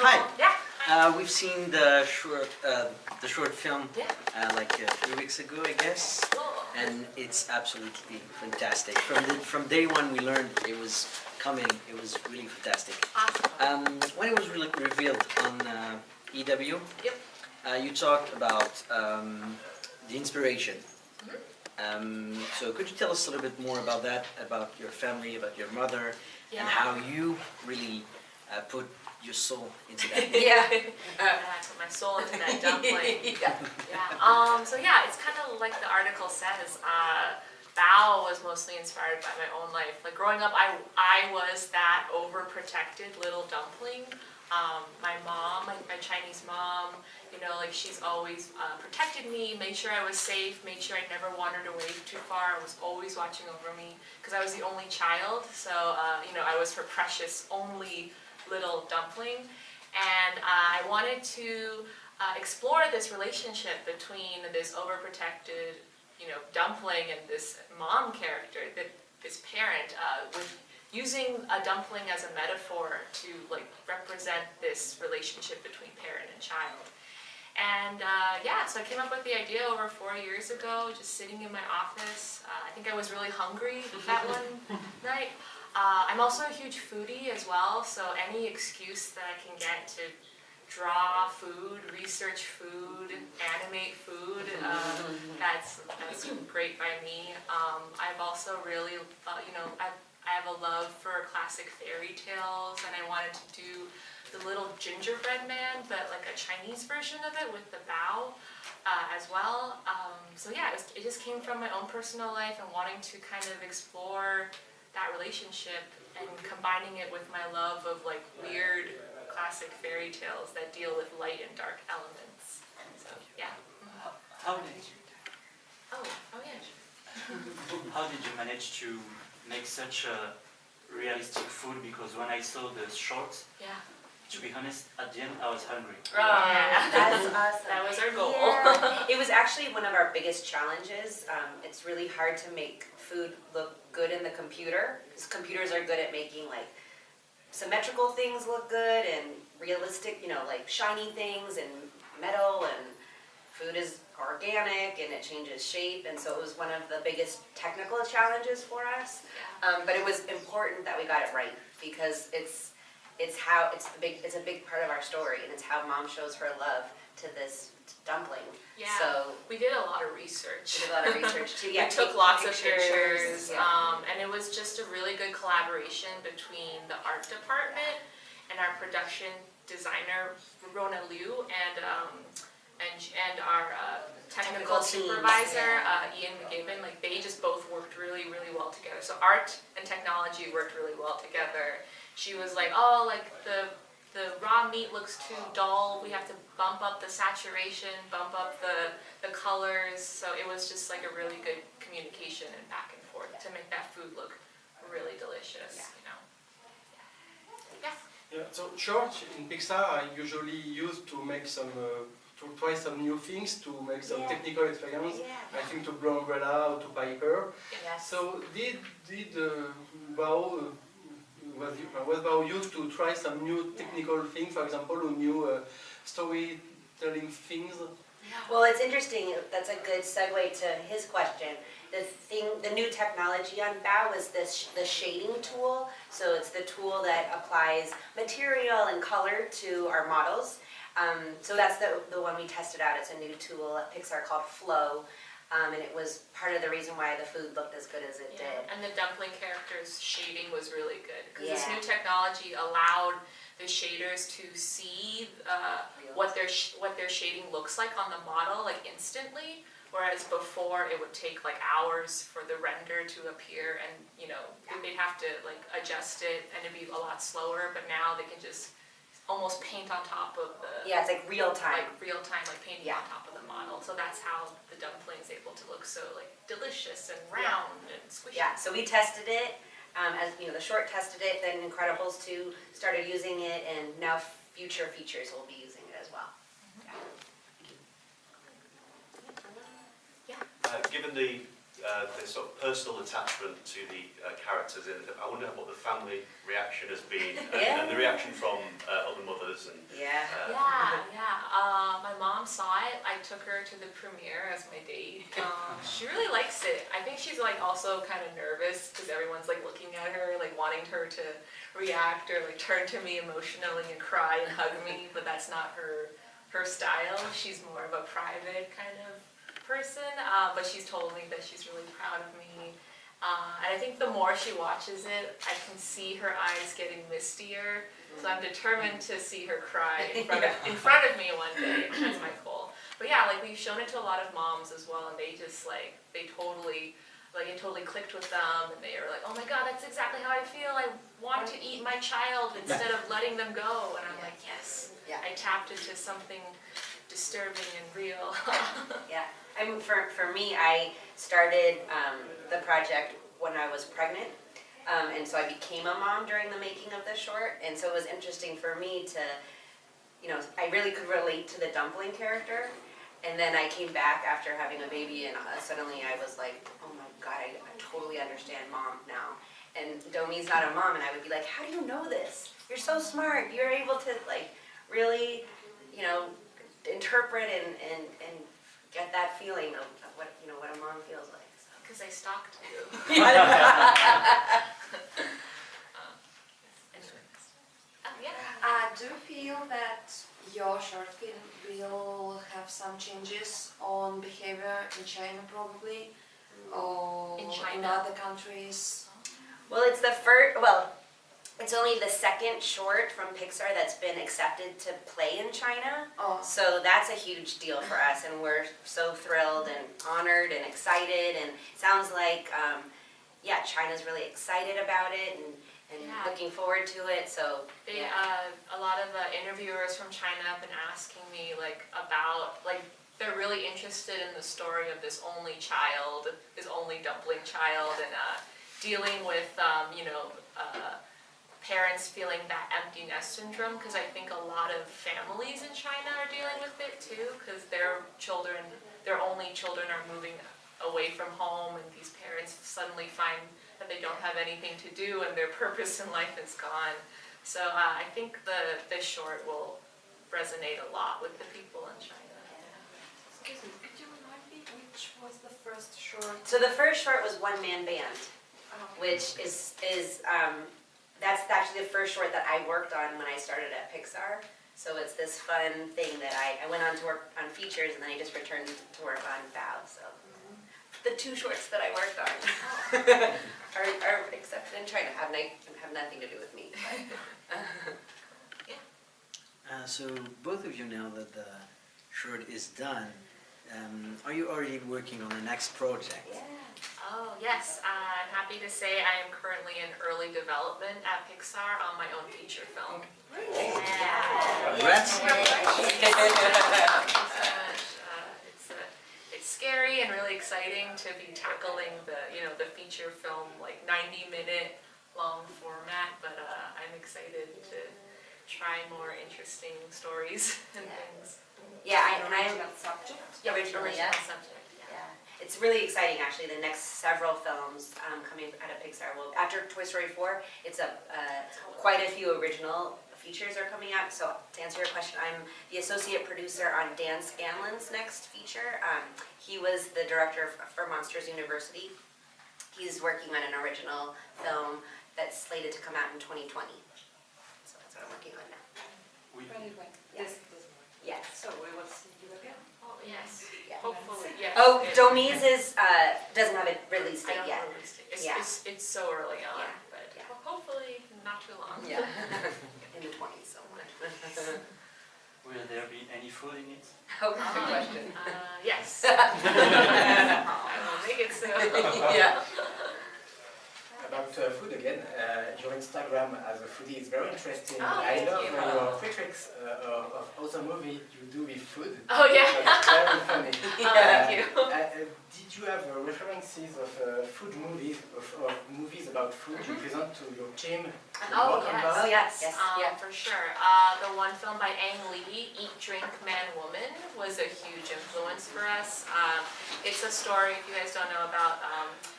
Hi. Yeah. We've seen the short film like 3 weeks ago, I guess, and it's absolutely fantastic. From day one, we learned it was coming. It was really fantastic. Awesome. When it was revealed on EW, you talked about the inspiration. So could you tell us a little bit more about that, about your family, about your mother, and how you really put your soul into that? I put my soul into that dumpling. So it's kind of like the article says. Bao was mostly inspired by my own life. Like growing up, I was that overprotected little dumpling. My mom, my Chinese mom, you know, like she's always protected me, made sure I was safe, made sure I never wandered away too far, was always watching over me, because I was the only child, so, you know, I was her precious only little dumpling, and I wanted to explore this relationship between this overprotected, you know, dumpling and this mom character, this parent, with using a dumpling as a metaphor to like represent this relationship between parent and child. And so I came up with the idea over 4 years ago, just sitting in my office. I think I was really hungry that one night. I'm also a huge foodie as well, so any excuse that I can get to draw food, research food, animate food, that's great by me. I've also really, you know, I have a love for classic fairy tales, and I wanted to do the little gingerbread man, but like a Chinese version of it with the bao as well. It just came from my own personal life and wanting to kind of explore that relationship and combining it with my love of like weird classic fairy tales that deal with light and dark elements. So yeah. How did you? How did you manage to make such a realistic food? Because when I saw the shorts, to be honest, at the end I was hungry. That's awesome. That was our goal. Yeah. It was actually one of our biggest challenges. It's really hard to make food look good in the computer, because computers are good at making like symmetrical things look good and realistic, you know, like shiny things and metal, and food is organic and it changes shape, and so it was one of the biggest technical challenges for us. But it was important that we got it right, because it's a big part of our story, and it's how mom shows her love to this dumpling. So we did a lot of research. We did a lot of research too. We took lots of pictures, and it was just a really good collaboration between the art department and our production designer Rona Liu and our technical supervisor Ian McGibbon. Like they just both worked really, really well together. So art and technology worked really well together. She was like, oh, like the raw meat looks too dull, we have to bump up the saturation, bump up the colors. So it was just like a really good communication and back and forth to make that food look really delicious, you know. So shorts in Pixar are usually used to make some, to try some new things, to make some technical experience. I think to Blue Umbrella or to Piper. So did Bao was Bao used to try some new technical things, for example, new storytelling things? Well, it's interesting. That's a good segue to his question. The new technology on Bao is the shading tool. So it's the tool that applies material and color to our models. So that's the one we tested out. It's a new tool at Pixar called Flow. And it was part of the reason why the food looked as good as it did. And the dumpling character's shading was really good, because this new technology allowed the shaders to see what their shading looks like on the model, like instantly, whereas before it would take like hours for the render to appear, and you know they'd have to like adjust it, and it'd be a lot slower. But now they can just almost paint on top of the it's like real time, like painting on top of the model. So that's how the dumpling is able to look so like delicious and round and squishy. So we tested it, as you know, the short tested it, then Incredibles 2 started using it, and now future features will be using it as well. Given the sort of personal attachment to the characters in it, I wonder what the family reaction has been, and the reaction from other mothers. colours and Yeah. My mom saw it. I took her to the premiere as my date. She really likes it. I think she's like also kind of nervous because everyone's like looking at her, like wanting her to react or like turn to me emotionally and cry and hug me, but that's not her style. She's more of a private kind of person, but she's told me that she's really proud of me. And I think the more she watches it, I can see her eyes getting mistier. So I'm determined to see her cry in front of me one day. That's my goal. But yeah, like we've shown it to a lot of moms as well, and they just like it totally clicked with them, and they were like, oh my God, that's exactly how I feel. I want to eat my child instead of letting them go. And I'm like, yes, I tapped into something disturbing and real. Yeah. I mean, for me, I started the project when I was pregnant, and so I became a mom during the making of the short, and so it was interesting for me to, I really could relate to the dumpling character, and then I came back after having a baby, and suddenly I was like, oh my God, I totally understand mom now. And Domee's not a mom, and I would be like, how do you know this? You're so smart. You're able to like really, interpret and get that feeling of what what a mom feels like. Because I stalked you. Do you feel that your short film will have some changes on behavior in China probably, or in other countries? Well, it's only the second short from Pixar that's been accepted to play in China. Oh. So that's a huge deal for us, and we're so thrilled and honored and excited, and it sounds like, China's really excited about it and looking forward to it, so. A lot of interviewers from China have been asking me about, they're really interested in the story of this only dumpling child, and dealing with, parents feeling that empty nest syndrome, because I think a lot of families in China are dealing with it too, because their only children are moving away from home, and these parents suddenly find that they don't have anything to do and their purpose in life is gone. So I think this short will resonate a lot with the people in China. Excuse me, could you remind me which was the first short? So the first short was One Man Band, which is that's actually the first short that I worked on when I started at Pixar. So it's this fun thing that I went on to work on features, and then I just returned to work on Bao. So the two shorts that I worked on are accepted in China. Have nothing to do with me. So both of you, now that the short is done, are you already working on the next project? Yeah. Oh yes, I'm happy to say I am currently in early development at Pixar on my own feature film. Congrats. It's scary and really exciting to be tackling the feature film 90-minute long format, but I'm excited to try more interesting stories and things. Yeah, Original subject? Original subject. It's really exciting, actually. The next several films coming out of Pixar after Toy Story 4, it's quite a few original features are coming out. So to answer your question, I'm the associate producer on Dan Scanlon's next feature. He was the director for Monsters University. He's working on an original film that's slated to come out in 2020. So that's what I'm working on now. Anyway, Yes. this one. Yes. So we will see you again. Oh yes. Yeah. Hopefully, yes. Oh, Domee's doesn't have a release I date don't yet. know release date. Yeah. It's so early on, Yeah. but Yeah. hopefully not too long. Yeah. In the 20s, so Will there be any food in it? Oh, good question. Yes. I will make it so. Yeah. About food again, your Instagram as a foodie is very interesting. Oh, I thank love you. your critics of other movie you do with food. Oh yeah. That's very funny. Thank you. Did you have references of food movies, of movies about food you present to your team? Oh, Work on yes. that? Oh, yes. Yes. For sure. The one film by Ang Lee, Eat, Drink, Man, Woman, was a huge influence for us. It's a story, if you guys don't know about,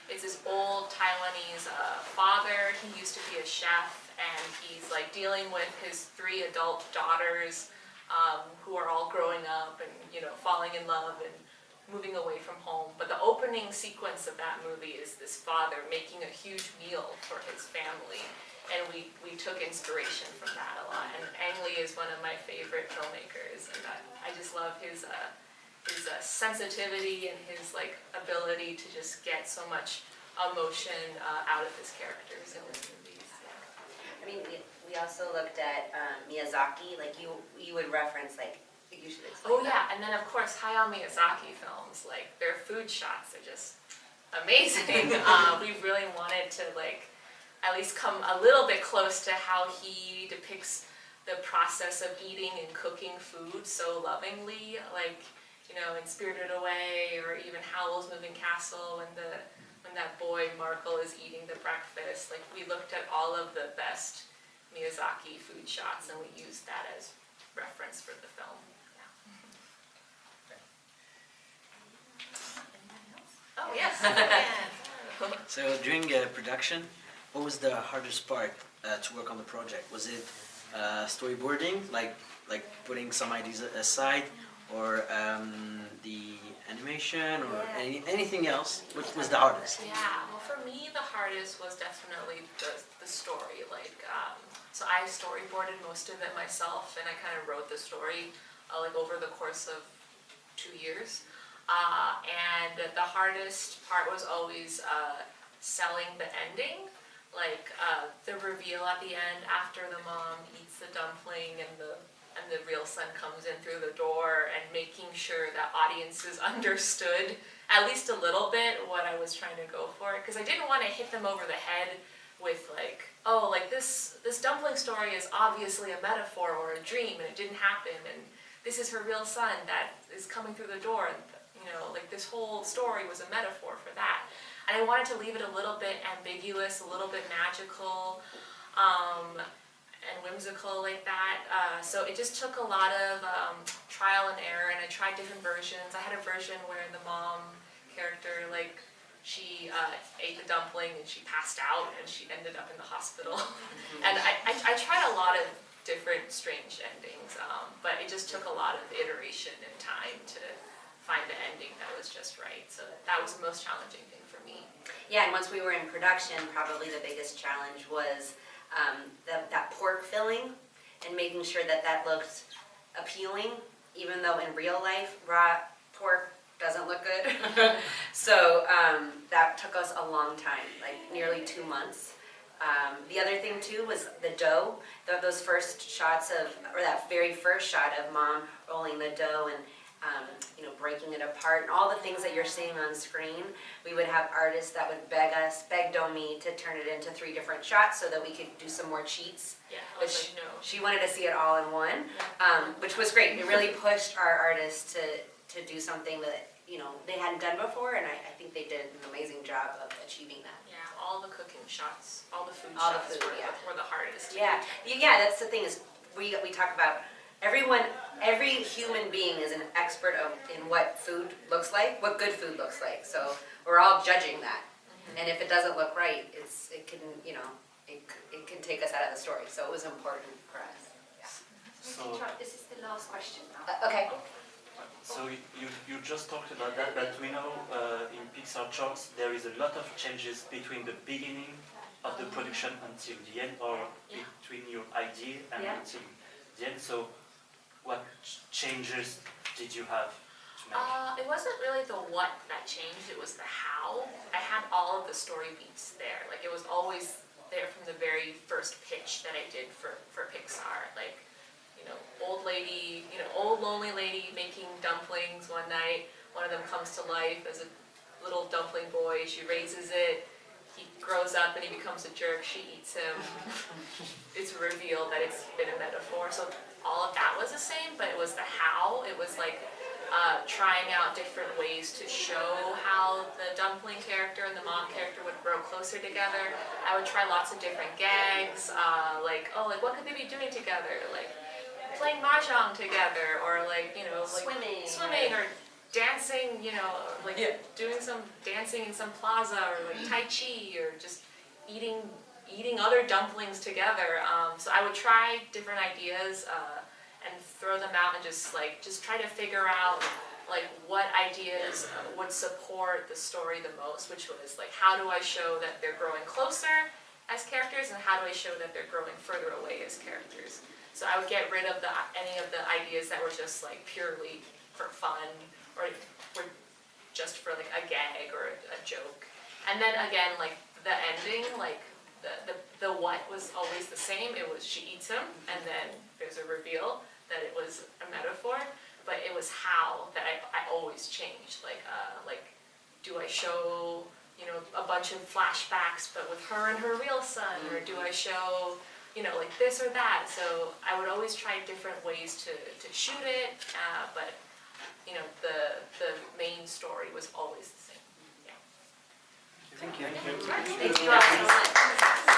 it's this old Taiwanese father. He used to be a chef, and he's like dealing with his 3 adult daughters who are all growing up and, you know, falling in love and moving away from home. But the opening sequence of that movie is this father making a huge meal for his family, and we took inspiration from that a lot. And Ang Lee is one of my favorite filmmakers, and I just love his sensitivity and his like ability to just get so much emotion out of his characters in his movies. Yeah. I mean, we also looked at Miyazaki. Like you would reference like. You should explain. Oh yeah, and then of course Hayao Miyazaki films, like their food shots are just amazing. We really wanted to like at least come a little bit close to how he depicts the process of eating and cooking food so lovingly, like, you know, in Spirited Away, or even Howl's Moving Castle when that boy Markle is eating the breakfast. Like, we looked at all of the best Miyazaki food shots and we used that as reference for the film. Oh, yes. So during production, what was the hardest part to work on the project? Was it storyboarding, like putting some ideas aside, or the animation, or anything else? Which was the hardest? Yeah, well for me the hardest was definitely the story. Like, so I storyboarded most of it myself, and I kind of wrote the story like over the course of 2 years. And the hardest part was always selling the ending, like the reveal at the end after the mom eats the dumpling and the real son comes in through the door, and making sure that audiences understood at least a little bit what I was trying to go for, because I didn't want to hit them over the head with like, oh, like this dumpling story is obviously a metaphor or a dream and it didn't happen, and this is her real son that is coming through the door, and you know, like this whole story was a metaphor for that. And I wanted to leave it a little bit ambiguous, a little bit magical, and whimsical like that. So it just took a lot of trial and error, and I tried different versions. I had a version where the mom character, like, she ate the dumpling and she passed out and she ended up in the hospital. And I tried a lot of different strange endings, but it just took a lot of iteration and time to find the ending that was just right. So that was the most challenging thing for me. Yeah, and once we were in production, probably the biggest challenge was that pork filling and making sure that looked appealing, even though in real life raw pork doesn't look good. So that took us a long time, like nearly 2 months. The other thing too was the dough. Those first shots or that very first shot of mom rolling the dough and you know, breaking it apart, and all the things that you're seeing on screen, we would have artists that would beg Domee to turn it into 3 different shots so that we could do some more cheats. Yeah, which no. She wanted to see it all in one, which was great. It really pushed our artists to do something that, you know, they hadn't done before, and I think they did an amazing job of achieving that. Yeah, all the cooking shots, all the food All shots the food, were the hardest. Yeah, yeah. That's the thing is we talk about. Every human being is an expert in what food looks like, what good food looks like. So we're all judging that, and if it doesn't look right, it can, you know, it can take us out of the story. So it was important for us. Yeah. So, this is the last question now. Okay. so you just talked about that, but we know in Pixar charts there is a lot of changes between the beginning of the production until the end, or between your idea and until the end. So what changes did you have to make? It wasn't really the what that changed, it was the how. I had all of the story beats there. Like, it was always there from the very first pitch that I did for Pixar. Like, you know, old lonely lady making dumplings one night. One of them comes to life as a little dumpling boy. She raises it. He grows up and he becomes a jerk. She eats him. It's revealed that it's been a metaphor. So all of that was the same, but it was the how. It was like trying out different ways to show how the dumpling character and the mom character would grow closer together. I would try lots of different gags, like what could they be doing together? Like playing mahjong together, or like, you know, like swimming or dancing, you know, like doing some dancing in some plaza, or like tai chi, or just eating eating other dumplings together. So I would try different ideas and throw them out and just try to figure out like what ideas would support the story the most, which was like how do I show that they're growing closer as characters and how do I show that they're growing further away as characters. So I would get rid of any of the ideas that were just like purely for fun or were just for like a gag or a joke. And then again, like the ending, like the what was always the same. It was she eats him and then there's a reveal that it was a metaphor, but it was how that I always changed. Like do I show, you know, a bunch of flashbacks but with her and her real son, or do I show, you know, like this or that? So I would always try different ways to shoot it, but you know, the main story was always the same. Yeah. Thank you. Thank you all so much.